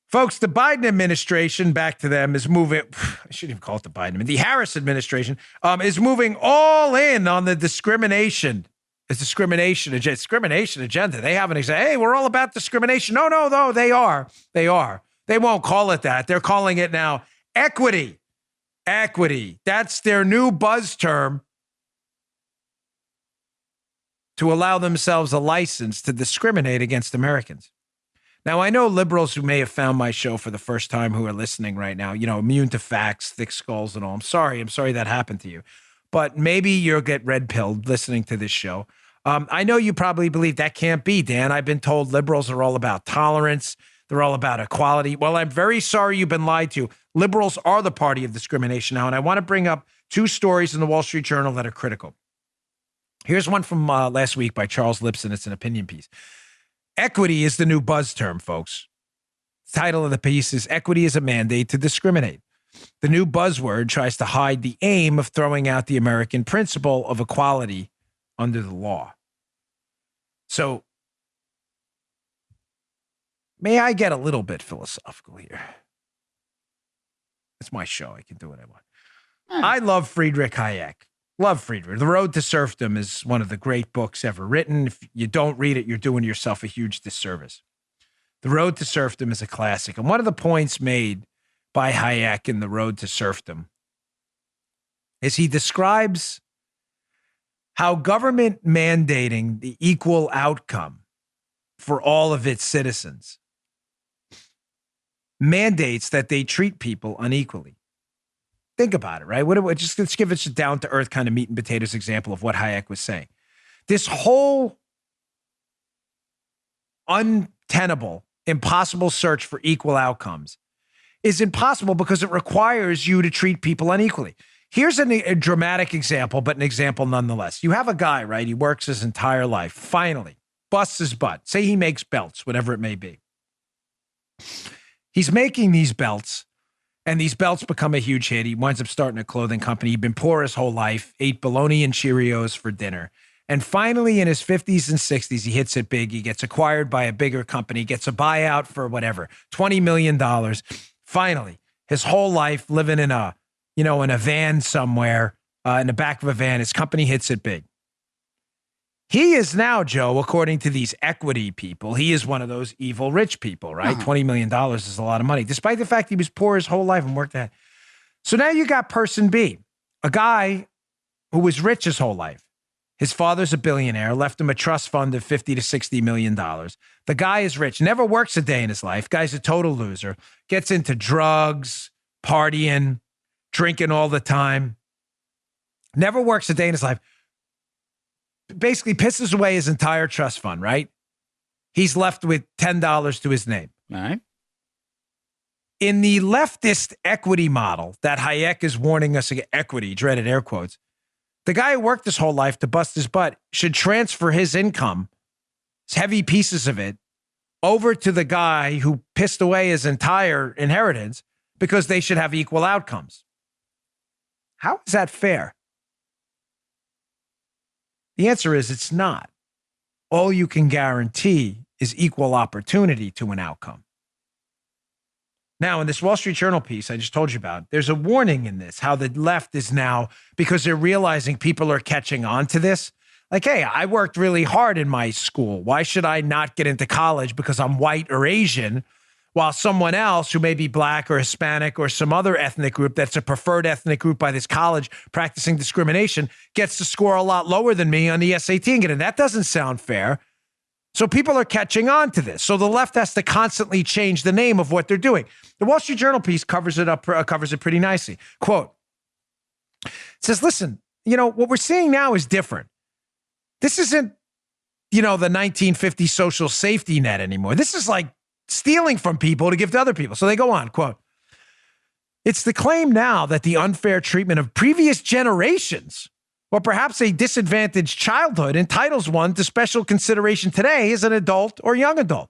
Folks, the Biden administration, back to them, is moving. I shouldn't even call it the Biden. The Harris administration is moving all in on the discrimination. It's discrimination agenda. They haven't said, hey, we're all about discrimination. No, they are. They are. They won't call it that. They're calling it now equity. Equity. That's their new buzz term to allow themselves a license to discriminate against Americans. Now, I know liberals who may have found my show for the first time who are listening right now, immune to facts, thick skulls and all. I'm sorry that happened to you. But maybe you'll get red-pilled listening to this show. I know you probably believe that can't be, Dan. I've been told liberals are all about tolerance. They're all about equality. Well, I'm very sorry you've been lied to. Liberals are the party of discrimination now, and I want to bring up two stories in the Wall Street Journal that are critical. Here's one from last week by Charles Lipson. It's an opinion piece. Equity is the new buzz term, folks. The title of the piece is Equity is a Mandate to Discriminate. The new buzzword tries to hide the aim of throwing out the American principle of equality under the law. So, may I get a little bit philosophical here? It's my show. I can do what I want. I love Friedrich Hayek. Love Friedrich. The Road to Serfdom is one of the great books ever written. If you don't read it, you're doing yourself a huge disservice. The Road to Serfdom is a classic. And one of the points made by Hayek in The Road to Serfdom is he describes how government mandating the equal outcome for all of its citizens mandates that they treat people unequally. Think about it, right? Let's give it a down-to-earth kind of meat and potatoes example of what Hayek was saying. This whole untenable, impossible search for equal outcomes is impossible because it requires you to treat people unequally. Here's a dramatic example, but an example nonetheless. You have a guy, right? He works his entire life. Finally, busts his butt. Say he makes belts, whatever it may be. He's making these belts, and these belts become a huge hit. He winds up starting a clothing company. He'd been poor his whole life, ate bologna and Cheerios for dinner. And finally, in his 50s and 60s, he hits it big. He gets acquired by a bigger company, gets a buyout for whatever, $20 million. Finally, his whole life living in a van somewhere, in the back of a van, his company hits it big. He is now, Joe, according to these equity people, he is one of those evil rich people, right? $20 million is a lot of money, despite the fact he was poor his whole life and worked at. So now you got person B, a guy who was rich his whole life. His father's a billionaire, left him a trust fund of $50 to $60 million. The guy is rich, never works a day in his life. Guy's a total loser, gets into drugs, partying, drinking all the time, never works a day in his life. Basically pisses away his entire trust fund, right? He's left with $10 to his name. All right. In the leftist equity model that Hayek is warning us against, equity, dreaded air quotes, the guy who worked his whole life to bust his butt should transfer his income, heavy pieces of it, over to the guy who pissed away his entire inheritance because they should have equal outcomes. How is that fair? The answer is it's not. All you can guarantee is equal opportunity to an outcome. Now, in this Wall Street Journal piece I just told you about, there's a warning in this, how the left is now, because they're realizing people are catching on to this. Like, hey, I worked really hard in my school. Why should I not get into college because I'm white or Asian, while someone else who may be black or Hispanic or some other ethnic group that's a preferred ethnic group by this college practicing discrimination gets to score a lot lower than me on the SAT and get in? That doesn't sound fair. So people are catching on to this. So the left has to constantly change the name of what they're doing. The Wall Street Journal piece covers it pretty nicely. Quote, it says, listen, what we're seeing now is different. This isn't, the 1950 social safety net anymore. This is like stealing from people to give to other people. So they go on, quote, it's the claim now that the unfair treatment of previous generations, or perhaps a disadvantaged childhood, entitles one to special consideration today as an adult or young adult.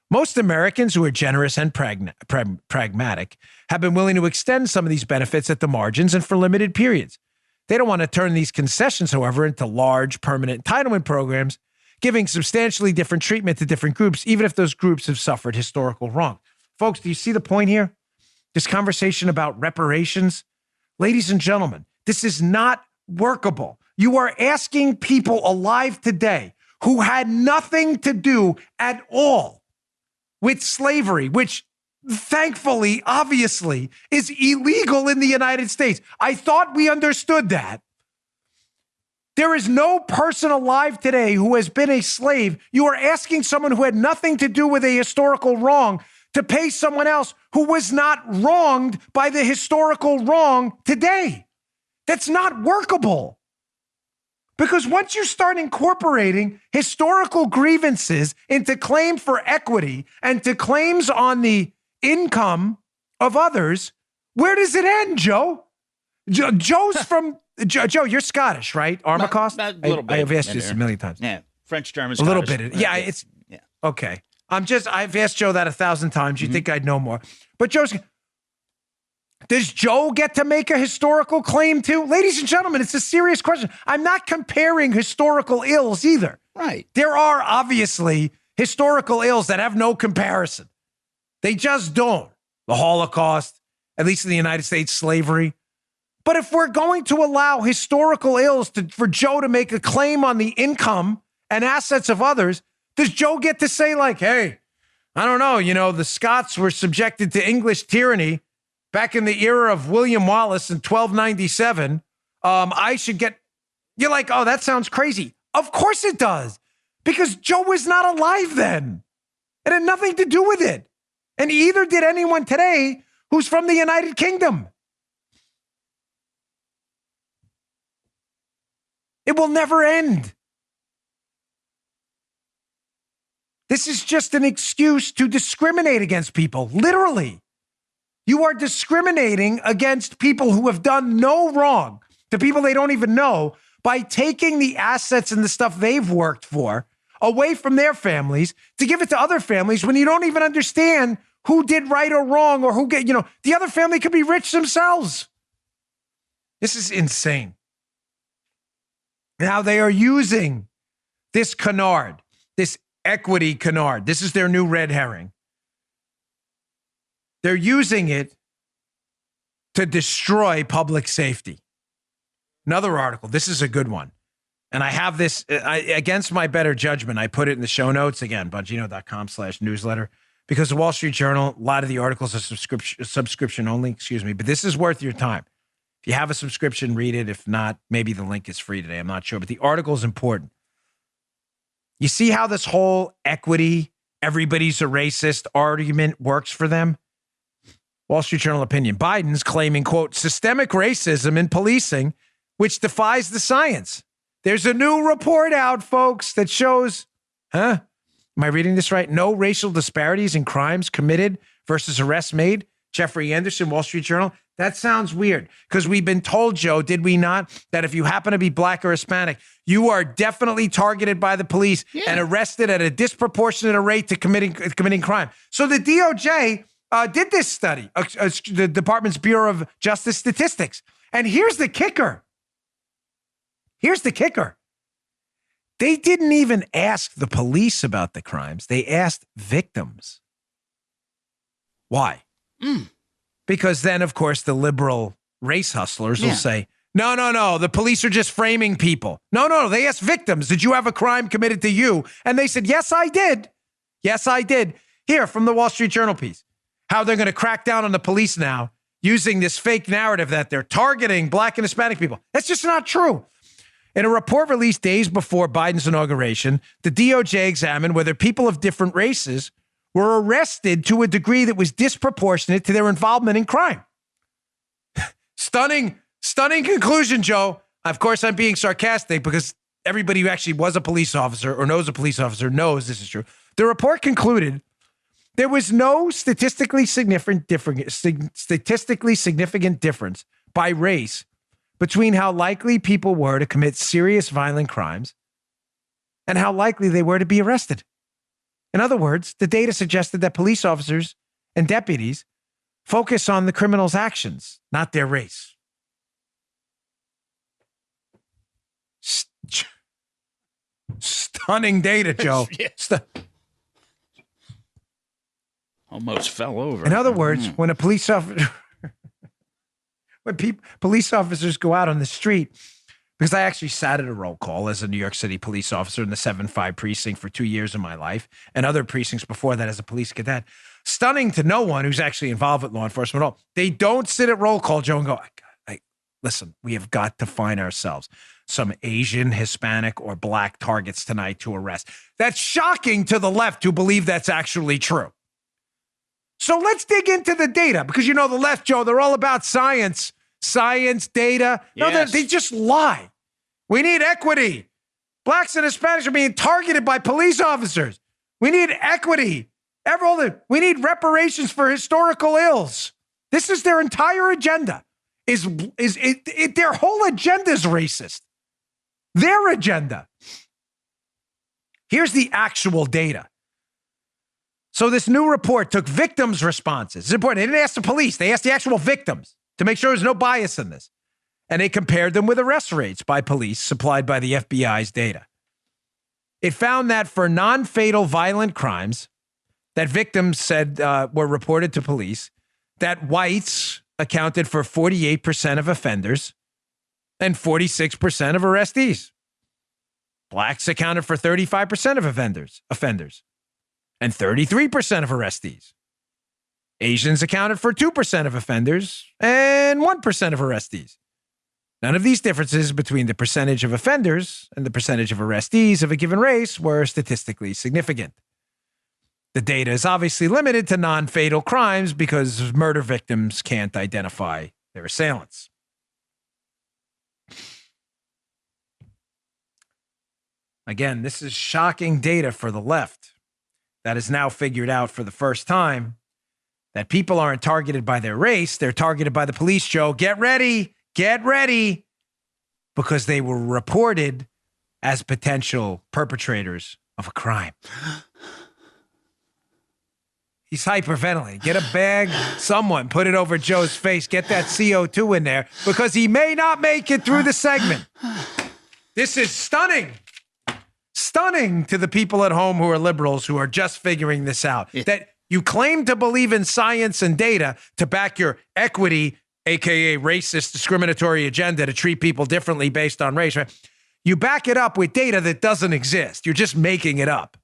Most Americans who are generous and pragmatic have been willing to extend some of these benefits at the margins and for limited periods. They don't want to turn these concessions, however, into large permanent entitlement programs, giving substantially different treatment to different groups, even if those groups have suffered historical wrong. Folks, do you see the point here? This conversation about reparations? Ladies and gentlemen, this is not workable. You are asking people alive today who had nothing to do at all with slavery, which thankfully, obviously, is illegal in the United States. I thought we understood that. There is no person alive today who has been a slave. You are asking someone who had nothing to do with a historical wrong to pay someone else who was not wronged by the historical wrong today. That's not workable. Because once you start incorporating historical grievances into claim for equity and to claims on the income of others, where does it end, Joe? Joe's from... Joe, you're Scottish, right? Armacost? A little bit. I have asked you this a million times. Yeah, French, German, a little Scottish. bit. Yeah, it's... Yeah. Okay. I've asked Joe that 1,000 times. You think I'd know more. But does Joe get to make a historical claim too? Ladies and gentlemen, it's a serious question. I'm not comparing historical ills either. Right. There are obviously historical ills that have no comparison. They just don't. The Holocaust, at least in the United States, slavery. But if we're going to allow historical ills for Joe to make a claim on the income and assets of others, does Joe get to say like, hey, I don't know, the Scots were subjected to English tyranny back in the era of William Wallace in 1297. I should get, you're like, oh, that sounds crazy. Of course it does. Because Joe was not alive then. It had nothing to do with it. And either did anyone today who's from the United Kingdom. It will never end. This is just an excuse to discriminate against people, literally. You are discriminating against people who have done no wrong, to people they don't even know, by taking the assets and the stuff they've worked for away from their families to give it to other families when you don't even understand who did right or wrong or who the other family could be rich themselves. This is insane. Now they are using this canard, this equity canard. This is their new red herring. They're using it to destroy public safety. Another article. This is a good one. And I have this, against my better judgment, I put it in the show notes, again, bongino.com/newsletter, because the Wall Street Journal, a lot of the articles are subscription only, but this is worth your time. If you have a subscription, read it. If not, maybe the link is free today. I'm not sure, but the article is important. You see how this whole equity, everybody's a racist argument works for them? Wall Street Journal opinion. Biden's claiming, quote, systemic racism in policing, which defies the science. There's a new report out, folks, that shows, am I reading this right? No racial disparities in crimes committed versus arrests made. Jeffrey Anderson, Wall Street Journal. That sounds weird because we've been told, Joe, did we not, that if you happen to be black or Hispanic, you are definitely targeted by the police and arrested at a disproportionate rate to committing crime. So the DOJ did this study, the Department's Bureau of Justice Statistics. And here's the kicker. They didn't even ask the police about the crimes. They asked victims. Why? Because then, of course, the liberal race hustlers will say, no, the police are just framing people. No, they asked victims, did you have a crime committed to you? And they said, yes, I did. Yes, I did. Here, from the Wall Street Journal piece, how they're going to crack down on the police now using this fake narrative that they're targeting black and Hispanic people. That's just not true. In a report released days before Biden's inauguration, the DOJ examined whether people of different races were arrested to a degree that was disproportionate to their involvement in crime. Stunning conclusion, Joe. Of course, I'm being sarcastic because everybody who actually was a police officer or knows a police officer knows this is true. The report concluded there was no statistically significant difference by race between how likely people were to commit serious violent crimes and how likely they were to be arrested. In other words, the data suggested that police officers and deputies focus on the criminal's actions, not their race. Stunning data, Joe. Almost fell over. In other words, when a police officer, police officers go out on the street, because I actually sat at a roll call as a New York City police officer in the 7-5 precinct for 2 years of my life, and other precincts before that as a police cadet. Stunning to no one who's actually involved with law enforcement at all. They don't sit at roll call, Joe, and go, listen, we have got to find ourselves some Asian, Hispanic, or Black targets tonight to arrest. That's shocking to the left who believe that's actually true. So let's dig into the data, because the left, Joe, they're all about science, data. No, Yes. they just lie. We need equity. Blacks and Hispanics are being targeted by police officers. We need equity. We need reparations for historical ills. This is their entire agenda. Their whole agenda is racist. Their agenda. Here's the actual data. So this new report took victims' responses. It's important. They didn't ask the police. They asked the actual victims to make sure there's no bias in this. And they compared them with arrest rates by police supplied by the FBI's data. It found that for non-fatal violent crimes that victims said were reported to police, that whites accounted for 48% of offenders and 46% of arrestees. Blacks accounted for 35% of offenders and 33% of arrestees. Asians accounted for 2% of offenders and 1% of arrestees. None of these differences between the percentage of offenders and the percentage of arrestees of a given race were statistically significant. The data is obviously limited to non-fatal crimes because murder victims can't identify their assailants. Again, this is shocking data for the left that is now figured out for the first time that people aren't targeted by their race. They're targeted by the police, Joe. Get ready, because they were reported as potential perpetrators of a crime. He's hyperventilating. Get a bag, someone, put it over Joe's face. Get that CO2 in there because he may not make it through the segment. This is stunning. Stunning to the people at home who are liberals who are just figuring this out. That you claim to believe in science and data to back your equity, aka racist, discriminatory agenda to treat people differently based on race, right? You back it up with data that doesn't exist. You're just making it up.